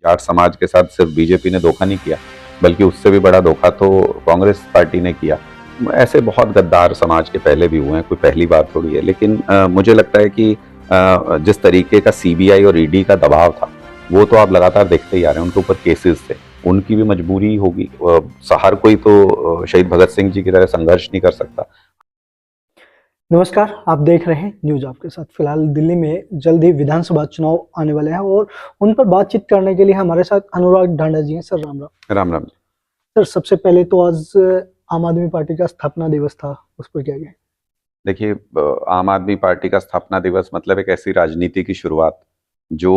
जाट समाज के साथ सिर्फ बीजेपी ने धोखा नहीं किया, बल्कि उससे भी बड़ा धोखा तो कांग्रेस पार्टी ने किया। ऐसे बहुत गद्दार समाज के पहले भी हुए हैं, कोई पहली बात थोड़ी है। लेकिन मुझे लगता है कि जिस तरीके का सीबीआई और ईडी का दबाव था, वो तो आप लगातार देखते ही आ रहे हैं। उनके ऊपर केसेस थे, उनकी भी मजबूरी होगी। हर कोई तो शहीद भगत सिंह जी की तरह संघर्ष नहीं कर सकता। नमस्कार, आप देख रहे हैं न्यूज आपके साथ। फिलहाल दिल्ली में जल्द ही विधानसभा चुनाव आने वाले हैं और उन पर बातचीत करने के लिए हमारे साथ अनुराग ढांडा जी हैं। सर राम राम। राम राम जी। सर, सबसे पहले तो आज आम आदमी पार्टी का स्थापना दिवस था, उस पर क्या कहें? देखिए, आम आदमी पार्टी का स्थापना दिवस मतलब एक ऐसी राजनीति की शुरुआत जो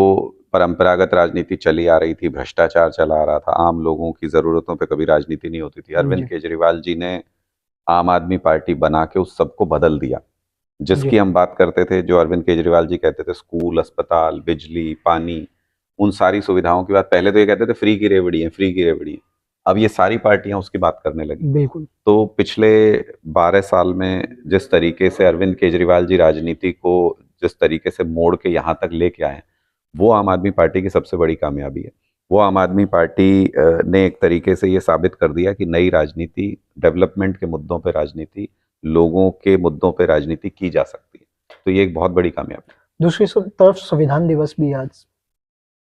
परंपरागत राजनीति चली आ रही थी, भ्रष्टाचार चला आ रहा था, आम लोगों की जरूरतों पे कभी राजनीति नहीं होती थी। अरविंद जी केजरीवाल जी ने आम आदमी पार्टी बना के उस सबको बदल दिया। जी जिसकी हम बात करते थे, जो अरविंद केजरीवाल जी कहते थे, स्कूल, अस्पताल, बिजली, पानी, उन सारी सुविधाओं की बात पहले तो ये कहते थे फ्री की रेवड़ी है, फ्री की रेवड़ी है। अब ये सारी पार्टियां उसकी बात करने लगी। बिल्कुल। तो पिछले 12 साल में जिस तरीके से अरविंद केजरीवाल जी राजनीति को जिस तरीके से मोड़ के यहाँ तक लेके आए हैं, वो आम आदमी पार्टी की सबसे बड़ी कामयाबी है। वो आम आदमी पार्टी ने एक तरीके से ये साबित कर दिया कि नई राजनीति, डेवलपमेंट के मुद्दों पे राजनीति, लोगों के मुद्दों पे राजनीति की जा सकती है। तो ये एक बहुत बड़ी कामयाबी है। दूसरी तरफ संविधान दिवस भी आज।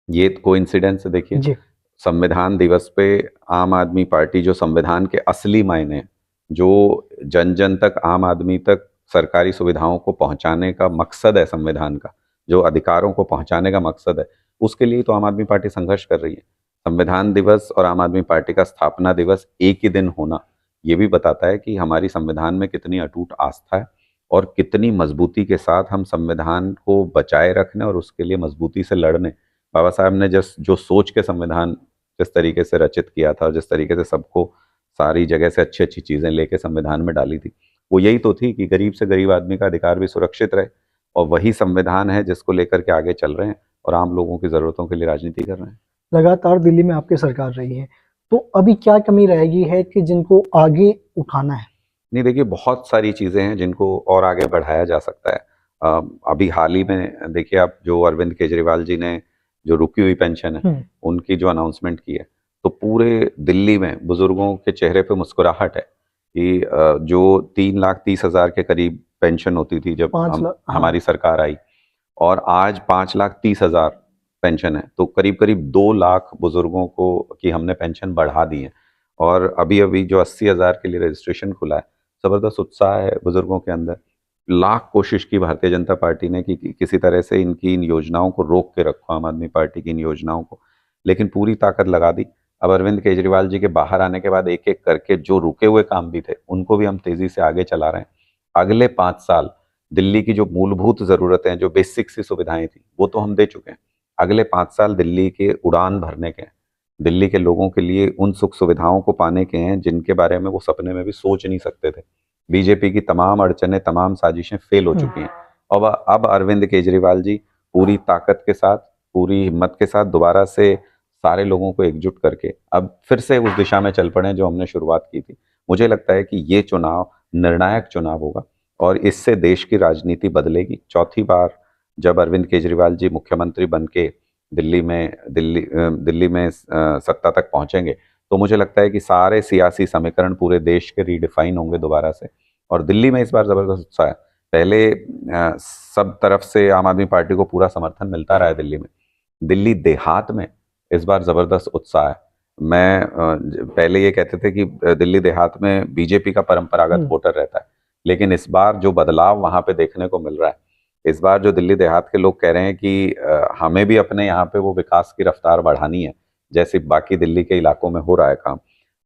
ये कोइंसिडेंस है। देखिए, जी संविधान दिवस पे आम आदमी पार्टी जो संविधान के असली मायने, जो जन जन तक, आम आदमी तक सरकारी सुविधाओं को पहुंचाने का मकसद है, संविधान का जो अधिकारों को पहुंचाने का मकसद है, उसके लिए तो आम आदमी पार्टी संघर्ष कर रही है। संविधान दिवस और आम आदमी पार्टी का स्थापना दिवस एक ही दिन होना, ये भी बताता है कि हमारी संविधान में कितनी अटूट आस्था है और कितनी मजबूती के साथ हम संविधान को बचाए रखने और उसके लिए मजबूती से लड़ने। बाबा साहब ने जो सोच के संविधान जिस तरीके से रचित किया था, जिस तरीके से सबको सारी जगह से अच्छी अच्छी चीजें लेके संविधान में डाली थी, वो यही तो थी कि गरीब से गरीब आदमी का अधिकार भी सुरक्षित रहे। और वही संविधान है जिसको लेकर के आगे चल रहे हैं और आम लोगों की जरूरतों के लिए राजनीति कर रहे हैं। लगातार दिल्ली में आपकी सरकार रही है, तो अभी क्या कमी रहेगी है कि जिनको आगे उठाना है? नहीं, देखिए, बहुत सारी चीजें हैं जिनको और आगे बढ़ाया जा सकता है। अभी हाल ही में देखिए आप, जो अरविंद केजरीवाल जी ने जो रुकी हुई पेंशन है, उनकी जो अनाउंसमेंट की है, तो पूरे दिल्ली में बुजुर्गों के चेहरे पे मुस्कुराहट है कि जो 3,30,000 के करीब पेंशन होती थी जब 5 लाख। हमारी सरकार आई, और आज 5,30,000 पेंशन है। तो करीब करीब 2 लाख बुजुर्गों को की हमने पेंशन बढ़ा दी है। और अभी अभी जो 80,000 के लिए रजिस्ट्रेशन खुला है, जबरदस्त उत्साह है बुजुर्गों के अंदर। लाख कोशिश की भारतीय जनता पार्टी ने कि किसी तरह से इनकी इन योजनाओं को रोक के रखो, आम आदमी पार्टी की इन योजनाओं को, लेकिन पूरी ताकत लगा दी। अब अरविंद केजरीवाल जी के बाहर आने के बाद एक एक करके जो रुके हुए काम भी थे, उनको भी हम तेजी से आगे चला रहे हैं। अगले 5 साल दिल्ली की जो मूलभूत जरूरतें, जो बेसिक सी सुविधाएं थी, वो तो हम दे चुके हैं। अगले 5 साल दिल्ली के उड़ान भरने के हैं, दिल्ली के लोगों के लिए उन सुख सुविधाओं को पाने के हैं जिनके बारे में वो सपने में भी सोच नहीं सकते थे। बीजेपी की तमाम अड़चने, तमाम साजिशें फेल हो चुकी हैं। अब अरविंद केजरीवाल जी पूरी ताकत के साथ, पूरी हिम्मत के साथ दोबारा से सारे लोगों को एकजुट करके अब फिर से उस दिशा में चल पड़े जो हमने शुरुआत की थी। मुझे लगता है कि ये चुनाव निर्णायक चुनाव होगा और इससे देश की राजनीति बदलेगी। चौथी बार जब अरविंद केजरीवाल जी मुख्यमंत्री बन के दिल्ली में सत्ता तक पहुंचेंगे, तो मुझे लगता है कि सारे सियासी समीकरण पूरे देश के रीडिफाइन होंगे दोबारा से। और दिल्ली में इस बार जबरदस्त उत्साह है। पहले सब तरफ से आम आदमी पार्टी को पूरा समर्थन मिलता रहा है दिल्ली में। दिल्ली देहात में इस बार जबरदस्त उत्साह है। पहले ये कहते थे कि दिल्ली देहात में बीजेपी का परंपरागत वोटर रहता है, लेकिन इस बार जो बदलाव वहां पे देखने को मिल रहा है, इस बार जो दिल्ली देहात के लोग कह रहे हैं कि हमें भी अपने यहाँ पे वो विकास की रफ्तार बढ़ानी है जैसे बाकी दिल्ली के इलाकों में हो रहा है काम।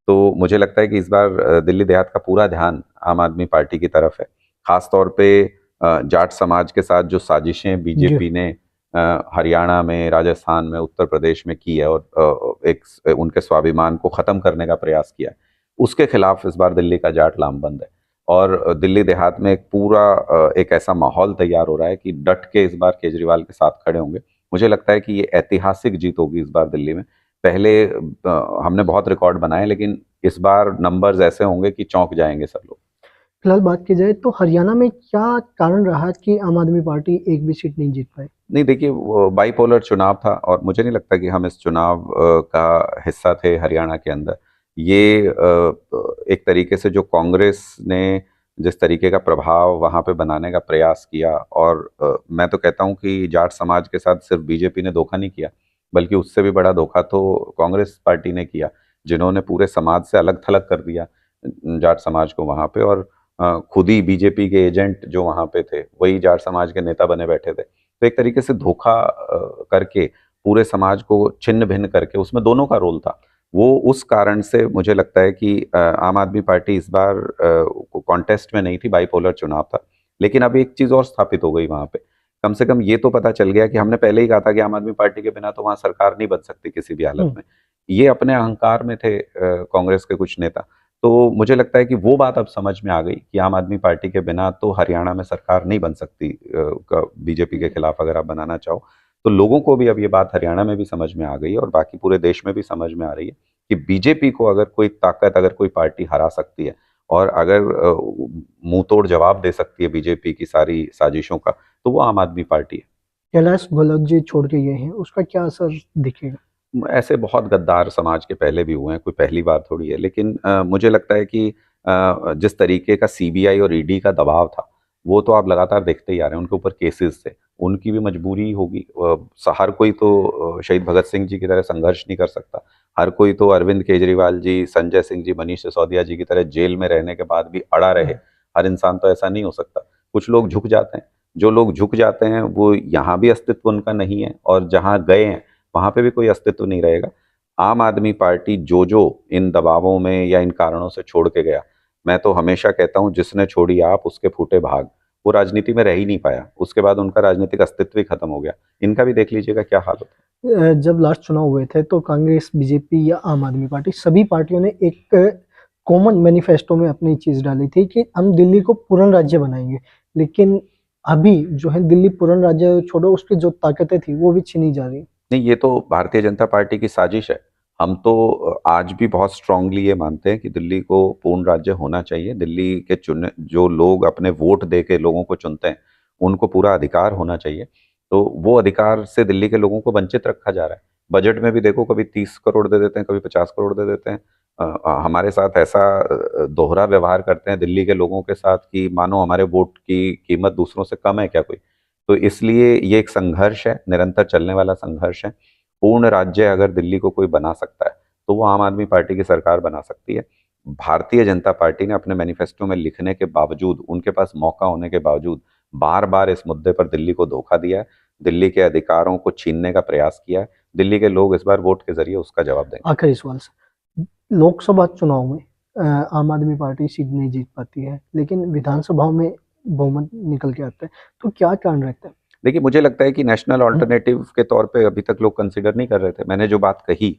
तो मुझे लगता है कि इस बार दिल्ली देहात का पूरा ध्यान आम आदमी पार्टी की तरफ है। खास तौर पे जाट समाज के साथ जो साजिशें बीजेपी ने हरियाणा में, राजस्थान में, उत्तर प्रदेश में की है और एक उनके स्वाभिमान को खत्म करने का प्रयास किया है, उसके खिलाफ इस बार दिल्ली का जाट लामबंद है। और दिल्ली देहात में एक पूरा एक ऐसा माहौल तैयार हो रहा है कि डट के इस बार केजरीवाल के साथ खड़े होंगे। मुझे लगता है कि ये ऐतिहासिक जीत होगी इस बार दिल्ली में। पहले हमने बहुत रिकॉर्ड बनाए, लेकिन इस बार नंबर्स ऐसे होंगे कि चौंक जाएंगे सब लोग। फिलहाल बात की जाए तो हरियाणा में क्या कारण रहा कि आम आदमी पार्टी एक भी सीट नहीं जीत पाई? नहीं देखिए, वो बाईपोलर चुनाव था और मुझे नहीं लगता कि हम इस चुनाव का हिस्सा थे हरियाणा के अंदर। ये एक तरीके से जो कांग्रेस ने जिस तरीके का प्रभाव वहाँ पे बनाने का प्रयास किया, और मैं तो कहता हूँ कि जाट समाज के साथ सिर्फ बीजेपी ने धोखा नहीं किया, बल्कि उससे भी बड़ा धोखा तो कांग्रेस पार्टी ने किया, जिन्होंने पूरे समाज से अलग थलग कर दिया जाट समाज को वहाँ पे। और खुद ही बीजेपी के एजेंट जो वहाँ पे थे वही जाट समाज के नेता बने बैठे थे। तो एक तरीके से धोखा करके पूरे समाज को छिन्न भिन्न करके, उसमें दोनों का रोल था। वो उस कारण से मुझे लगता है कि आम आदमी पार्टी इस बार कॉन्टेस्ट में नहीं थी, बाईपोलर चुनाव था। लेकिन अब एक चीज और स्थापित हो गई वहां पे, कम से कम ये तो पता चल गया कि हमने पहले ही कहा था कि आम आदमी पार्टी के बिना तो वहां सरकार नहीं बन सकती किसी भी हालत में। ये अपने अहंकार में थे कांग्रेस के कुछ नेता। तो मुझे लगता है कि वो बात अब समझ में आ गई कि आम आदमी पार्टी के बिना तो हरियाणा में सरकार नहीं बन सकती बीजेपी के खिलाफ अगर आप बनाना चाहो। तो लोगों को भी अब ये बात हरियाणा में भी समझ में आ गई है और बाकी पूरे देश में भी समझ में आ रही है कि बीजेपी को अगर कोई ताकत, अगर कोई पार्टी हरा सकती है और अगर मुंह तोड़ जवाब दे सकती है बीजेपी की सारी साजिशों का, तो वो आम आदमी पार्टी है। कैलाश गलत जी छोड़ के गए हैं, उसका क्या असर दिखेगा? ऐसे बहुत गद्दार समाज के पहले भी हुए हैं, कोई पहली बात थोड़ी है। लेकिन मुझे लगता है कि जिस तरीके का सीबीआई और ईडी का दबाव था, वो तो आप लगातार देखते ही आ रहे हैं। उनके ऊपर केसेस थे, उनकी भी मजबूरी होगी। हर कोई तो शहीद भगत सिंह जी की तरह संघर्ष नहीं कर सकता। हर कोई तो अरविंद केजरीवाल जी, संजय सिंह जी, मनीष सिसोदिया जी की तरह जेल में रहने के बाद भी अड़ा रहे। हर इंसान तो ऐसा नहीं हो सकता। कुछ लोग झुक जाते हैं। जो लोग झुक जाते हैं वो यहाँ भी अस्तित्व उनका नहीं है, और जहाँ गए हैं वहां पे भी कोई अस्तित्व नहीं रहेगा। आम आदमी पार्टी जो जो इन दबावों में या इन कारणों से छोड़ के गया, मैं तो हमेशा कहता हूं जिसने छोड़ी आप उसके फूटे भाग। वो राजनीति में रह ही नहीं पाया, उसके बाद उनका राजनीतिक अस्तित्व ही खत्म हो गया। इनका भी देख लीजिएगा क्या हाल होता है। जब लास्ट चुनाव हुए थे तो कांग्रेस, बीजेपी या आम आदमी पार्टी, सभी पार्टियों ने एक कॉमन मैनिफेस्टो में अपनी चीज डाली थी कि हम दिल्ली को पूर्ण राज्य बनाएंगे। लेकिन अभी जो है दिल्ली पूर्ण राज्य छोड़ो, उसकी जो ताकतें थी वो भी छीनी जा रही। नहीं, ये तो भारतीय जनता पार्टी की साजिश है। हम तो आज भी बहुत स्ट्रांगली ये मानते हैं कि दिल्ली को पूर्ण राज्य होना चाहिए। दिल्ली के चुने जो लोग अपने वोट दे के लोगों को चुनते हैं, उनको पूरा अधिकार होना चाहिए। तो वो अधिकार से दिल्ली के लोगों को वंचित रखा जा रहा है। बजट में भी देखो, कभी 30 करोड़ दे देते हैं, कभी 50 करोड़ दे देते हैं। हमारे साथ ऐसा दोहरा व्यवहार करते हैं दिल्ली के लोगों के साथ कि मानो हमारे वोट की कीमत दूसरों से कम है क्या कोई। तो इसलिए ये एक संघर्ष है, निरंतर चलने वाला संघर्ष है। पूर्ण राज्य अगर दिल्ली को कोई बना सकता है तो वो आम आदमी पार्टी की सरकार बना सकती है। भारतीय जनता पार्टी ने अपने मैनिफेस्टो में लिखने के बावजूद, उनके पास मौका होने के बावजूद, बार बार इस मुद्दे पर दिल्ली को धोखा दिया है, दिल्ली के अधिकारों को छीनने का प्रयास किया है। दिल्ली के लोग इस बार वोट के जरिए उसका जवाब देंगे। आखिरी सवाल से, लोकसभा चुनाव में आम आदमी पार्टी सीट नहीं जीत पाती है, लेकिन विधानसभा में बहुमत निकल के आता है, तो क्या कारण रहता है? देखिए, मुझे लगता है कि नेशनल ऑल्टरनेटिव के तौर पे अभी तक लोग कंसिडर नहीं कर रहे थे। मैंने जो बात कही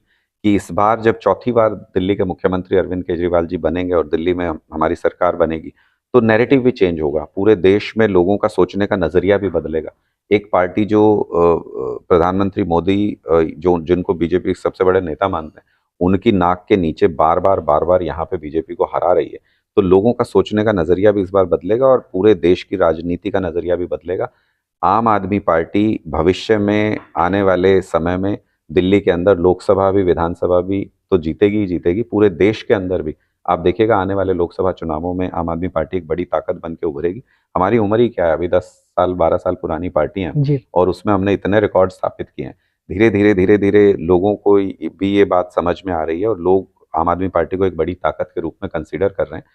कि इस बार जब चौथी बार दिल्ली के मुख्यमंत्री अरविंद केजरीवाल जी बनेंगे और दिल्ली में हमारी सरकार बनेगी, तो नैरेटिव भी चेंज होगा। पूरे देश में लोगों का सोचने का नजरिया भी बदलेगा। एक पार्टी जो प्रधानमंत्री मोदी, जो जिनको बीजेपी सबसे बड़े नेता मानते हैं, उनकी नाक के नीचे बार बार यहाँ पे बीजेपी को हरा रही है, तो लोगों का सोचने का नजरिया भी इस बार बदलेगा और पूरे देश की राजनीति का नजरिया भी बदलेगा। आम आदमी पार्टी भविष्य में आने वाले समय में दिल्ली के अंदर लोकसभा भी, विधानसभा भी तो जीतेगी ही जीतेगी। पूरे देश के अंदर भी आप देखिएगा आने वाले लोकसभा चुनावों में आम आदमी पार्टी एक बड़ी ताकत बन के उभरेगी। हमारी उम्र ही क्या है, अभी 10 साल 12 साल पुरानी पार्टी है जी। और उसमें हमने इतने रिकॉर्ड स्थापित किए हैं। धीरे धीरे लोगों को भी ये बात समझ में आ रही है और लोग आम आदमी पार्टी को एक बड़ी ताकत के रूप में कंसीडर कर रहे हैं।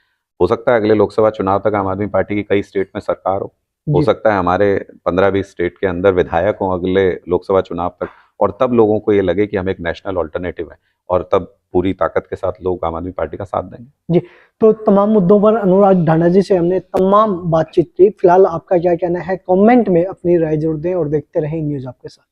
हो सकता है अगले लोकसभा चुनाव तक आम आदमी पार्टी की कई स्टेट में सरकार हो जी। सकता है हमारे 15-20 स्टेट के अंदर विधायक हों अगले लोकसभा चुनाव तक, और तब लोगों को ये लगे कि हम एक नेशनल ऑल्टरनेटिव है, और तब पूरी ताकत के साथ लोग आम आदमी पार्टी का साथ देंगे। जी, तो तमाम मुद्दों पर अनुराग ढांडा जी से हमने तमाम बातचीत की। फिलहाल आपका क्या कहना है, कमेंट में अपनी राय जरूर दें और देखते रहें न्यूज़ आपके साथ।